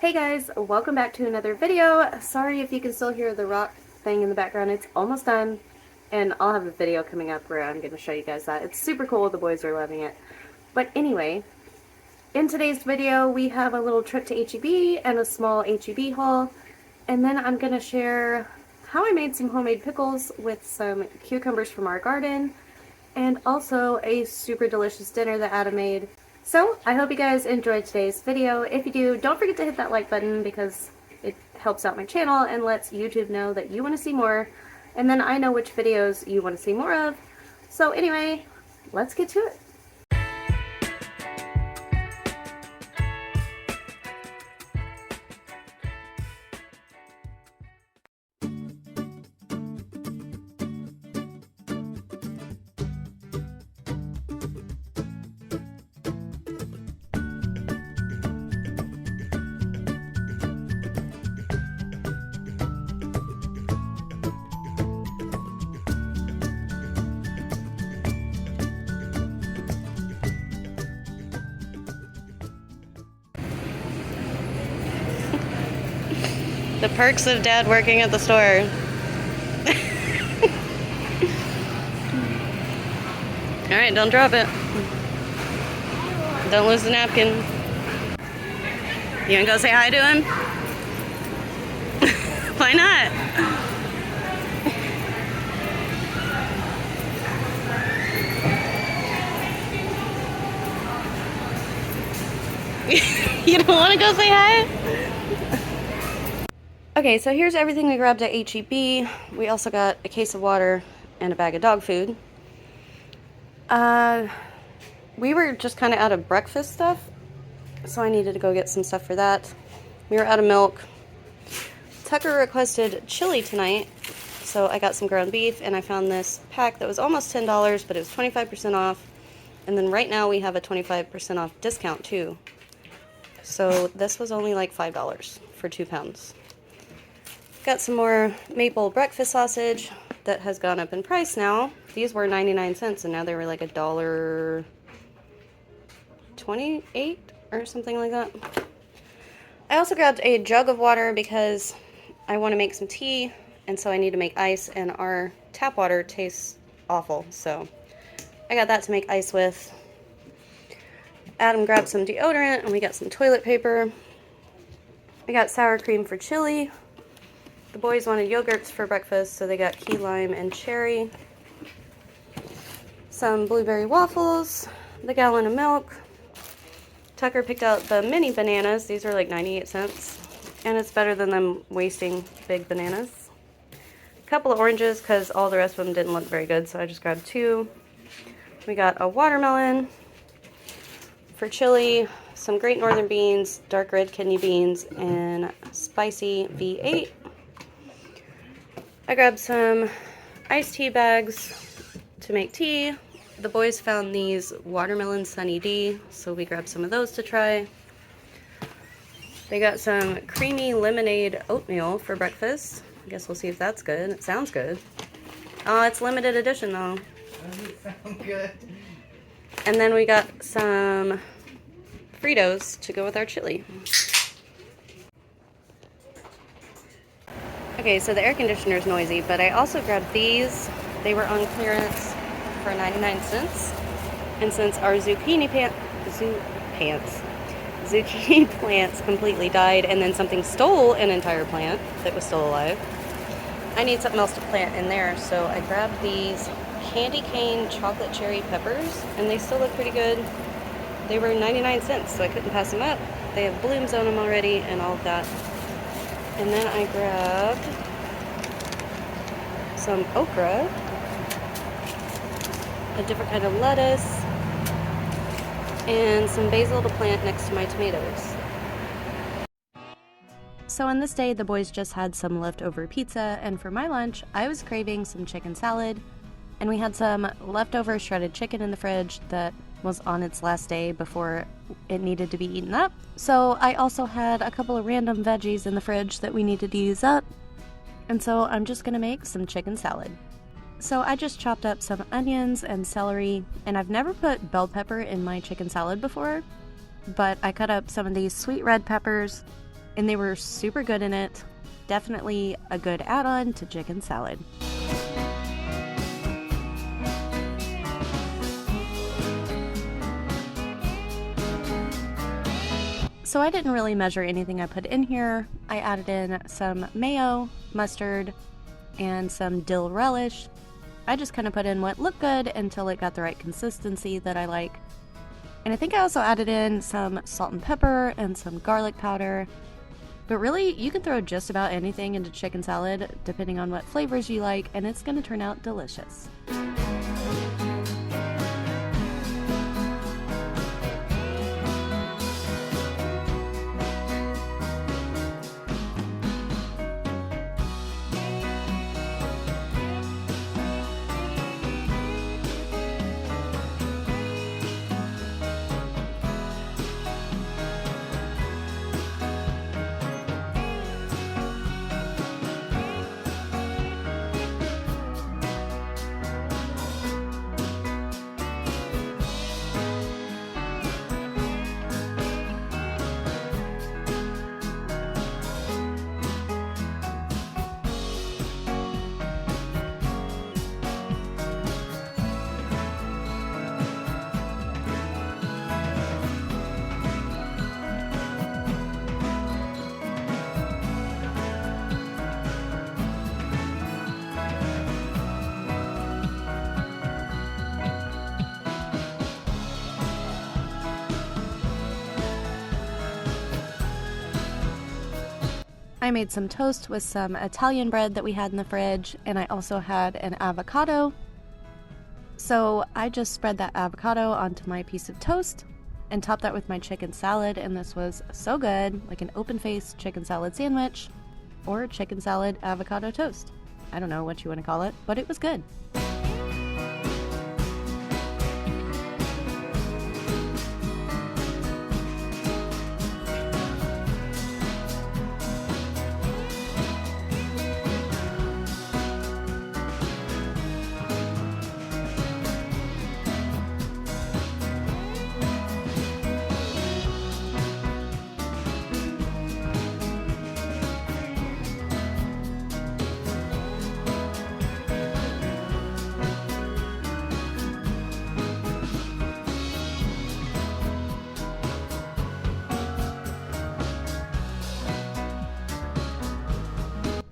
Hey guys, welcome back to another video. Sorry if you can still hear the rock thing in the background. It's almost done, and I'll have a video coming up where I'm going to show you guys that. It's super cool. The boys are loving it. But anyway, in today's video, we have a little trip to HEB and a small HEB haul, and then I'm going to share how I made some homemade pickles with some cucumbers from our garden, and also a super delicious dinner that Adam made. So, I hope you guys enjoyed today's video. If you do, don't forget to hit that like button because it helps out my channel and lets YouTube know that you want to see more, and then I know which videos you want to see more of. So anyway, let's get to it. The perks of Dad working at the store. Alright, don't drop it. Don't lose the napkin. You wanna go say hi to him? Why not? You don't wanna go say hi? Okay, so here's everything we grabbed at HEB. We also got a case of water and a bag of dog food. We were just kind of out of breakfast stuff, so I needed to go get some stuff for that. We were out of milk. Tucker requested chili tonight, so I got some ground beef, and I found this pack that was almost $10, but it was 25% off. And then right now we have a 25% off discount too. So this was only like $5 for 2 pounds. Got some more maple breakfast sausage that has gone up in price now. These were 99 cents and now they were like $1.28 or something like that. I also grabbed a jug of water because I want to make some tea, and so I need to make ice, and our tap water tastes awful, so I got that to make ice with. Adam grabbed some deodorant, and we got some toilet paper. We got sour cream for chili. The boys wanted yogurts for breakfast, so they got key lime and cherry. Some blueberry waffles, the gallon of milk. Tucker picked out the mini bananas. These are like 98 cents, and it's better than them wasting big bananas. A couple of oranges, because all the rest of them didn't look very good, so I just grabbed 2. We got a watermelon for chili, some Great Northern beans, dark red kidney beans, and spicy V8. I grabbed some iced tea bags to make tea. The boys found these watermelon Sunny D, so we grabbed some of those to try. They got some creamy lemonade oatmeal for breakfast. I guess we'll see if that's good. It sounds good. Oh, it's limited edition though. Doesn't sound good. And then we got some Fritos to go with our chili. Okay, so the air conditioner is noisy, but I also grabbed these. They were on clearance for 99 cents. And since our zucchini plants completely died, and then something stole an entire plant that was still alive, I need something else to plant in there. So I grabbed these candy cane chocolate cherry peppers, and they still look pretty good. They were 99 cents, so I couldn't pass them up. They have blooms on them already and all of that. And then I grabbed some okra, a different kind of lettuce, and some basil to plant next to my tomatoes. So on this day, the boys just had some leftover pizza, and for my lunch, I was craving some chicken salad, and we had some leftover shredded chicken in the fridge that was on its last day before it needed to be eaten up. So I also had a couple of random veggies in the fridge that we needed to use up, and so I'm just gonna make some chicken salad. So I just chopped up some onions and celery, and I've never put bell pepper in my chicken salad before, but I cut up some of these sweet red peppers, and they were super good in it. Definitely a good add-on to chicken salad. So I didn't really measure anything I put in here. I added in some mayo, mustard, and some dill relish. I just kind of put in what looked good until it got the right consistency that I like. And I think I also added in some salt and pepper and some garlic powder. But really, you can throw just about anything into chicken salad, depending on what flavors you like, and it's going to turn out delicious. I made some toast with some Italian bread that we had in the fridge, and I also had an avocado. So I just spread that avocado onto my piece of toast and topped that with my chicken salad, and this was so good, like an open-faced chicken salad sandwich or chicken salad avocado toast. I don't know what you want to call it, but it was good.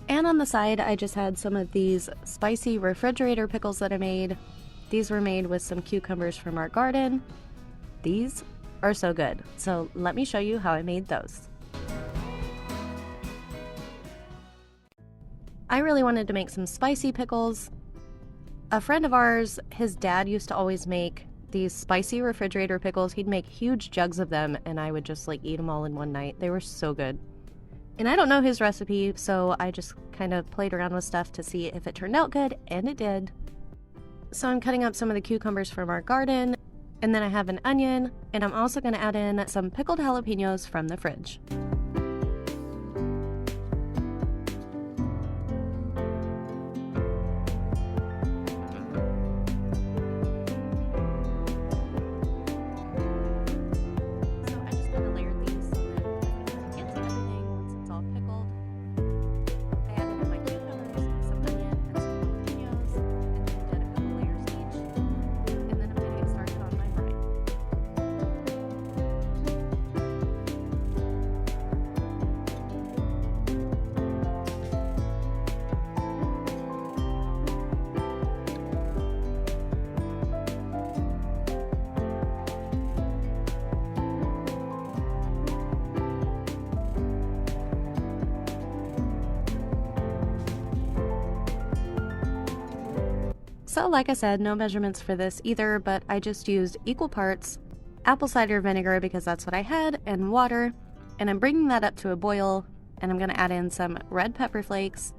And on the side, I just had some of these spicy refrigerator pickles that I made. These were made with some cucumbers from our garden. These are so good. So let me show you how I made those. I really wanted to make some spicy pickles. A friend of ours, his dad used to always make these spicy refrigerator pickles. He'd make huge jugs of them, and I would just like eat them all in one night. They were so good. And I don't know his recipe, so I just kind of played around with stuff to see if it turned out good, and it did. So I'm cutting up some of the cucumbers from our garden, and then I have an onion, and I'm also going to add in some pickled jalapenos from the fridge. So like I said, no measurements for this either, but I just used equal parts apple cider vinegar because that's what I had, and water, and I'm bringing that up to a boil, and I'm going to add in some red pepper flakes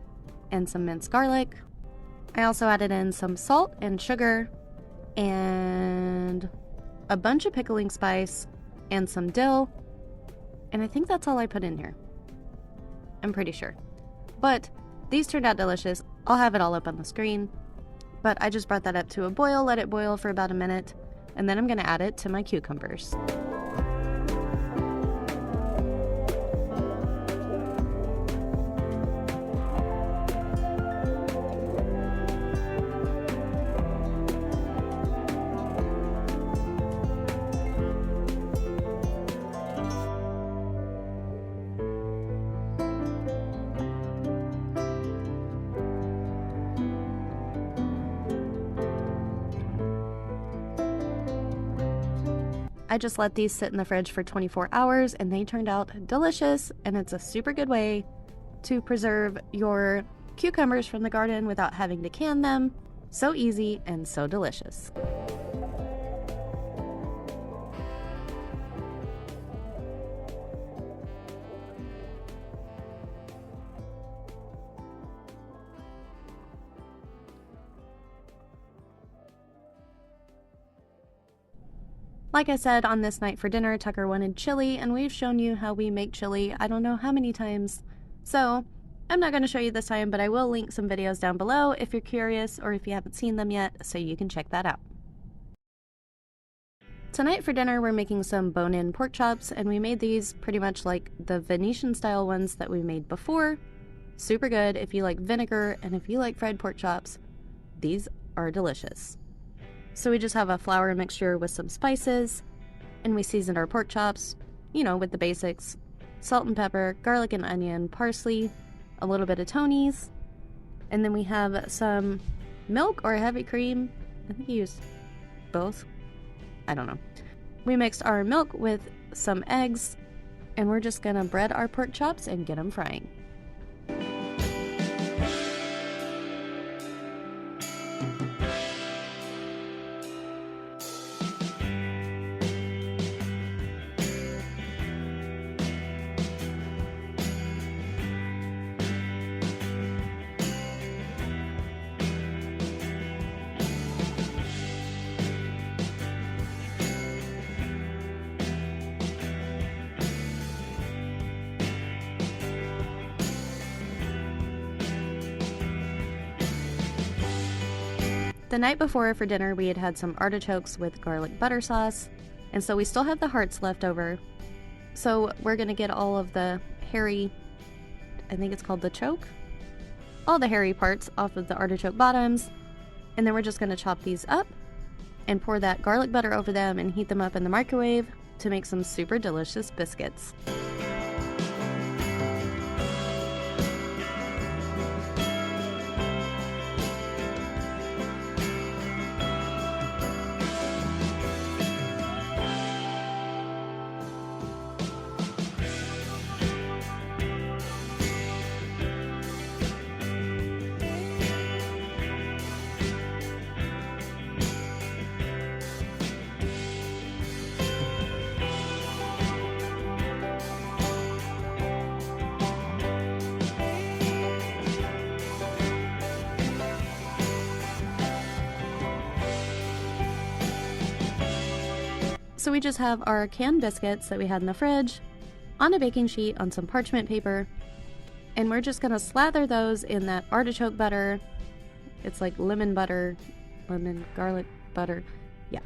and some minced garlic. I also added in some salt and sugar and a bunch of pickling spice and some dill, and I think that's all I put in here. I'm pretty sure. But these turned out delicious. I'll have it all up on the screen. But I just brought that up to a boil, let it boil for about a minute, and then I'm going to add it to my cucumbers. I just let these sit in the fridge for 24 hours and they turned out delicious, and it's a super good way to preserve your cucumbers from the garden without having to can them. So easy and so delicious. Like I said, on this night for dinner, Tucker wanted chili, and we've shown you how we make chili I don't know how many times. So I'm not going to show you this time, but I will link some videos down below if you're curious or if you haven't seen them yet, so you can check that out. Tonight for dinner, we're making some bone-in pork chops, and we made these pretty much like the Venetian style ones that we made before. Super good if you like vinegar, and if you like fried pork chops, these are delicious. So we just have a flour mixture with some spices, and we seasoned our pork chops, you know, with the basics: salt and pepper, garlic and onion, parsley, a little bit of Tony's, and then we have some milk or heavy cream. I think I used both. I don't know. We mixed our milk with some eggs, and we're just gonna bread our pork chops and get them frying. The night before for dinner, we had had some artichokes with garlic butter sauce, and so we still have the hearts left over. So we're gonna get all of the hairy, I think it's called the choke, all the hairy parts off of the artichoke bottoms, and then we're just gonna chop these up and pour that garlic butter over them and heat them up in the microwave to make some super delicious biscuits. So we just have our canned biscuits that we had in the fridge on a baking sheet on some parchment paper, and we're just gonna slather those in that artichoke butter. It's like lemon butter, lemon garlic butter. Yeah,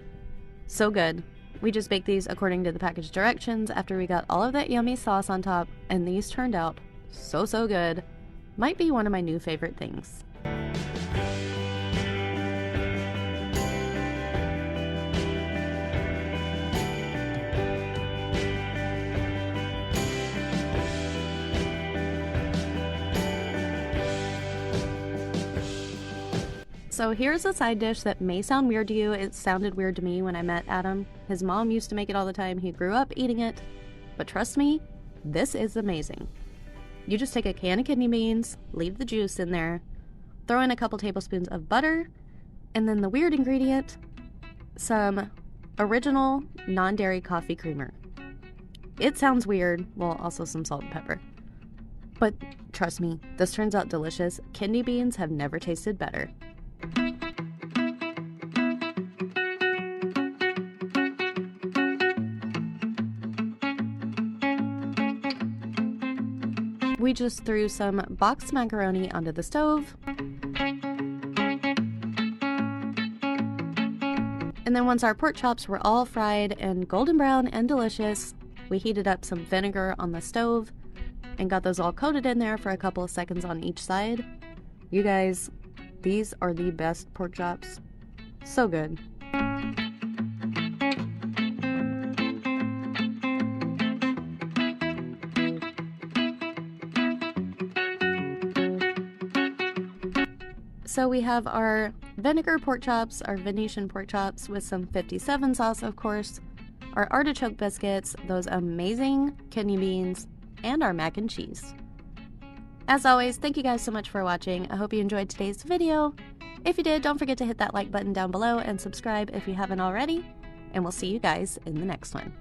so good. We just baked these according to the package directions after we got all of that yummy sauce on top, and these turned out so good. Might be one of my new favorite things. So here's a side dish that may sound weird to you. It sounded weird to me when I met Adam. His mom used to make it all the time. He grew up eating it. But trust me, this is amazing. You just take a can of kidney beans, leave the juice in there, throw in a couple tablespoons of butter, and then the weird ingredient, some original non-dairy coffee creamer. It sounds weird, well, also some salt and pepper. But trust me, this turns out delicious. Kidney beans have never tasted better. We just threw some boxed macaroni onto the stove. And then once our pork chops were all fried and golden brown and delicious, we heated up some vinegar on the stove and got those all coated in there for a couple of seconds on each side. You guys, these are the best pork chops. So good. So we have our vinegar pork chops, our Venetian pork chops with some 57 sauce, of course, our artichoke biscuits, those amazing kidney beans, and our mac and cheese. As always, thank you guys so much for watching. I hope you enjoyed today's video. If you did, don't forget to hit that like button down below and subscribe if you haven't already, and we'll see you guys in the next one.